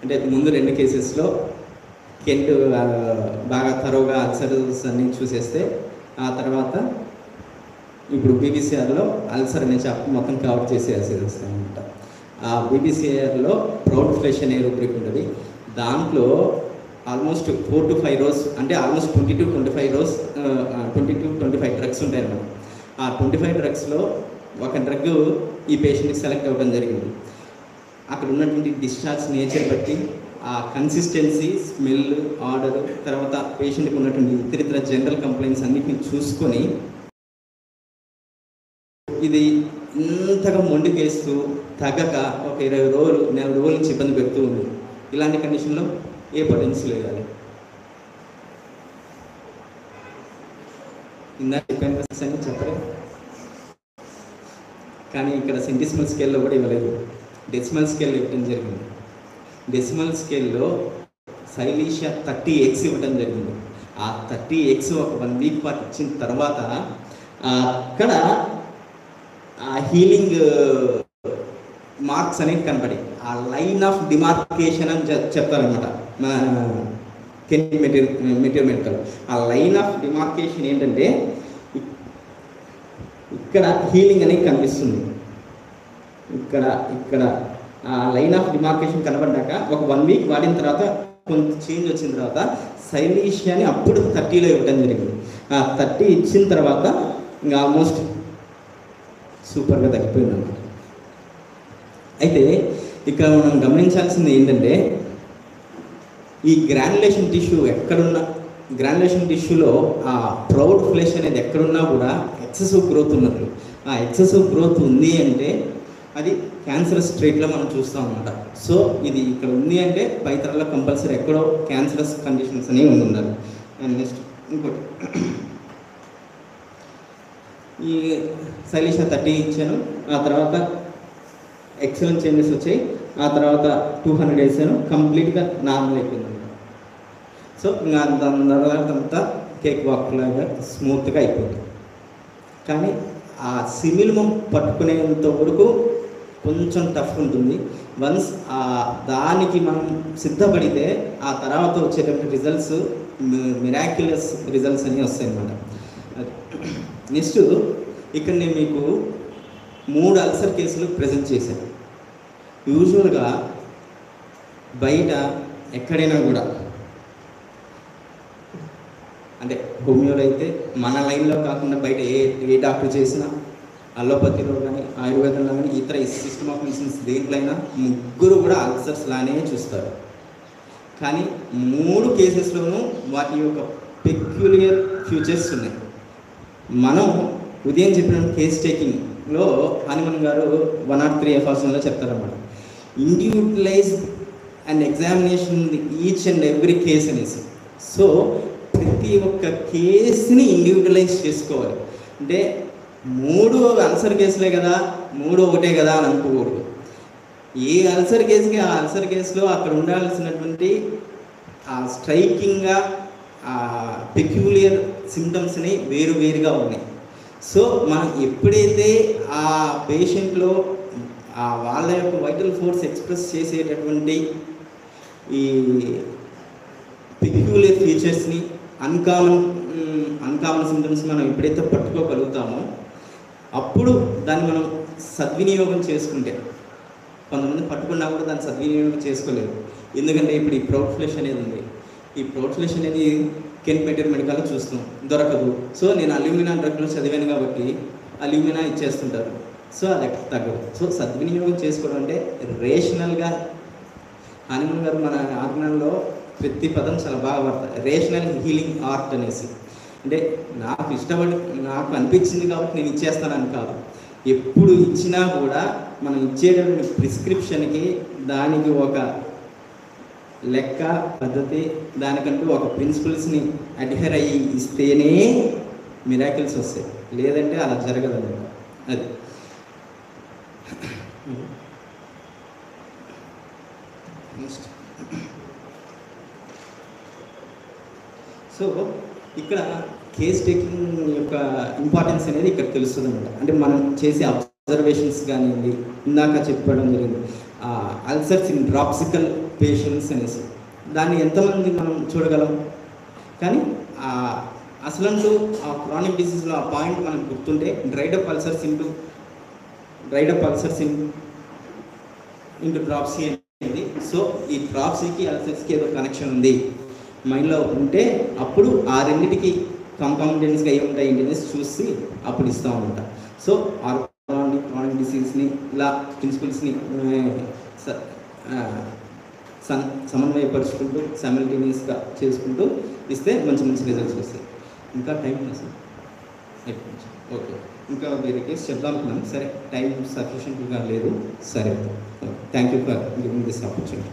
అంటే ముందు 2 కేసెస్లో కెంట్ బాగా తరోగా అల్సర్స్ అన్ని చూసేస్తే, ఆ తర్వాత ఇప్పుడు బీబీసీఆర్లో అల్సర్ అనే చాప్టర్ మొత్తం కవర్ చేసేస్తాయి అనమాట. ఆ బీబీసీఆర్లో ప్రౌడ్ ఫ్లెష్ అనే రూబ్రిక్ ఉంటుంది. దాంట్లో ఆల్మోస్ట్ 4 to 5 rows, అంటే almost 20 to 25 rows, 20 to 25 drugs ఉంటాయి అన్నమాట. ఆ 25 డ్రగ్స్లో ఒక డ్రగ్ ఈ పేషెంట్కి సెలెక్ట్ అవ్వడం జరిగింది. అక్కడ ఉన్నటువంటి డిశ్చార్జ్ నేచర్ బట్టి, ఆ కన్సిస్టెన్సీ, స్మెల్, ఆర్డర్, తర్వాత పేషెంట్కి ఉన్నటువంటి ఇతరితర జనరల్ కంప్లైంట్స్ అన్నిటిని చూసుకొని ఇది ఇంతగా మొండికేస్తూ తగ్గక ఒక 20 రోజులు, 40 రోజుల నుంచి ఇబ్బంది పెడుతూ ఉంది. ఇలాంటి కండిషన్లో ఏ పొటెన్షియల్ వేయాలి? ఇందాక అని చెప్పలేదు, కానీ ఇక్కడ సెంటిసిమల్ స్కేల్లో కూడా ఇవ్వలేదు, డెసిమల్ స్కేల్ ఇవ్వడం జరిగింది. డెసిమల్ స్కేల్లో సైలీషియా 30x ఇవ్వడం జరిగింది. ఆ 30x ఒక 1 week పాటు ఇచ్చిన తర్వాత అక్కడ ఆ హీలింగ్ మార్క్స్ అనేది కనపడి, ఆ లైన్ ఆఫ్ డిమార్కేషన్ అని చెప్తారనమాట మన కెంట్ మెటీరియల్. ఆ లైన్ ఆఫ్ డిమార్కేషన్ ఏంటంటే ఇక్కడ హీలింగ్ అనేది కనిపిస్తుంది. ఇక్కడ ఆ లైన్ ఆఫ్ డిమార్కేషన్ కనబడ్డాక ఒక 1 week వాడిన తర్వాత కొంచెం చేంజ్ వచ్చిన తర్వాత సైలీషియాని అప్పుడు 30లో ఇవ్వడం జరిగింది. ఆ 30 ఇచ్చిన తర్వాత ఇంకా ఆల్మోస్ట్ సూపర్గా తగ్గిపోయింది అన్నమాట. అయితే ఇక్కడ మనం గమనించాల్సింది ఏంటంటే, ఈ గ్రాన్యులేషన్ టిష్యూలో ఆ ప్రౌడ్ ఫ్లెష్ అనేది ఎక్కడున్నా కూడా ఎక్సెసివ్ గ్రోత్ ఉన్నట్లు. ఆ ఎక్సెసివ్ గ్రోత్ ఉంది అంటే అది క్యాన్సరస్ ట్రేట్లో మనం చూస్తాం అన్నమాట. సో ఇది ఇక్కడ ఉంది అంటే పైతరలో కంపల్సరీ ఎక్కడో క్యాన్సరస్ కండిషన్స్ అనేవి ఉండాలి. అండ్ నెక్స్ట్ ఇంకోటి, ఈ సైలీషియా 30 ఇచ్చాను, ఆ తర్వాత ఎక్సలెంట్ చేంజెస్ వచ్చాయి, ఆ తర్వాత 200 వేసాను, కంప్లీట్గా నార్మల్ అయిపోయింది. సో దాని తర్వాత అంతా కేక్ వాక్ లాగా స్మూత్గా అయిపోయింది. కానీ ఆ సిమిల్మం పట్టుకునేంత వరకు కొంచెం టఫ్ ఉంటుంది. వన్స్ దానికి మనం సిద్ధపడితే ఆ తర్వాత వచ్చేటువంటి రిజల్ట్స్ మిరాక్యులస్ రిజల్ట్స్ అనేవి వస్తాయి అన్నమాట. నెక్స్ట్ ఇక్కడ నేను మీకు 3 అల్సర్ కేసులు ప్రజెంట్ చేశాను. యూజువల్గా బయట ఎక్కడైనా కూడా, అంటే హోమియోలో అయితే మన లైన్లో కాకుండా బయట ఏ డాక్టర్ చేసినా, అలోపతిలో కానీ ఆయుర్వేదంలో కానీ ఇతర సిస్టమ్ ఆఫ్ మెడిసిన్స్ దేంట్లైనా 3 కూడా అల్సర్స్ లానే చూస్తారు. కానీ 3 కేసెస్లోనూ వాటి యొక్క పెక్యులియర్ ఫ్యూచర్స్ ఉన్నాయి. మనం ఉదయం చెప్పిన కేస్ టేకింగ్లో హనుమన్ గారు 103 ఎఫర్షన్లో చెప్తారన్నమాట. Individualize and examination each and every case అనేసి. సో ప్రతి ఒక్క కేసుని ఇండివిజువలైజ్ చేసుకోవాలి. అంటే 3 అల్సర్ కేసులే కదా, 3 ఒకటే కదా అని అనుకోకూడదు. ఏ అల్సర్ కేసుకి ఆ అల్సర్ కేసులో అక్కడ ఉండాల్సినటువంటి ఆ స్ట్రైకింగ్గా ఆ పెక్యులియర్ సిమ్టమ్స్ని వేరువేరుగా ఉన్నాయి. సో మనం ఎప్పుడైతే ఆ పేషెంట్లో వాళ్ళ యొక్క వైటల్ ఫోర్స్ ఎక్స్ప్రెస్ చేసేటటువంటి ఈ పెక్యులియర్ ఫీచర్స్ని, అన్కామన్ సిమ్టమ్స్ మనం ఎప్పుడైతే పట్టుకోగలుగుతామో అప్పుడు దాన్ని మనం సద్వినియోగం చేసుకుంటే, కొంతమంది పట్టుకున్నా కూడా దాన్ని సద్వినియోగం చేసుకోలేదు. ఎందుకంటే ఇప్పుడు ఈ ప్రౌడ్ ఫ్లెష్ అనేది ఉంది. ఈ ప్రౌడ్ ఫ్లెష్ అనేది కెంట్ మెటీరియల్ చూస్తున్నాం, దొరకదు. సో నేను అల్యూమినా డ్రగ్లో చదివాను కాబట్టి అల్యూమినా ఇచ్చేస్తుంటారు. సో అది తగ్గదు. సో సద్వినియోగం చేసుకోవడం అంటే రేషనల్గా, హనుమన్ గారు మన ఆజ్ఞలో ప్రతి పదం చాలా బాగా పడతారు. రేషనల్ హీలింగ్ ఆర్ట్ అనేసి, అంటే నాకు అనిపించింది కాబట్టి నేను ఇచ్చేస్తానని కాదు. ఎప్పుడు ఇచ్చినా కూడా మనం ఇచ్చేటటువంటి ప్రిస్క్రిప్షన్కి దానికి ఒక లెక్క పద్ధతి, దానికంటూ ఒక ప్రిన్సిపల్స్ని అడ్హెర్ అయ్యి ఇస్తేనే మిరాకిల్స్ వస్తాయి. లేదంటే అలా జరగదన్నమాట. అది నెక్స్ట్. సో ఇక్కడ కేస్ టేకింగ్ యొక్క ఇంపార్టెన్స్ అనేది ఇక్కడ తెలుస్తుంది అనమాట. అంటే మనం చేసే అబ్జర్వేషన్స్ కానివ్వండి, ఇందాక చెప్పడం జరిగింది అల్సర్స్ ఇన్ డ్రాప్సికల్ పేషెంట్స్ అనేసి, దాన్ని ఎంతమంది మనం చూడగలం. కానీ అసలు ఆ క్రానిక్ డిసీజ్లో ఆ పాయింట్ మనకు గుర్తుంటే dried up ulcers into dropsy అనేది. సో ఈ డ్రాప్సీకి అల్సర్స్కి ఏదో కనెక్షన్ ఉంది మైండ్లో ఉంటే అప్పుడు ఆ రెండింటికి కంపౌండెంట్స్గా ఏముంటాయి ఏంటనేసి చూసి అప్పుడు ఇస్తూ ఉంటా. సో క్రానిక్ డిసీజ్ని ఇలా ప్రిన్సిపల్స్ని సమన్వయపరుచుకుంటూ సైమల్టేనియస్గా చేసుకుంటూ ఇస్తే మంచి మంచి రిజల్ట్స్ వస్తాయి. ఇంకా టైం ఉంది సార్, ఓకే. ఇంకా వేరే కేసు చెప్దాం అనుకున్నాను, సరే టైం సఫిషియెంట్గా లేదు, సరే. Thank you for giving this opportunity.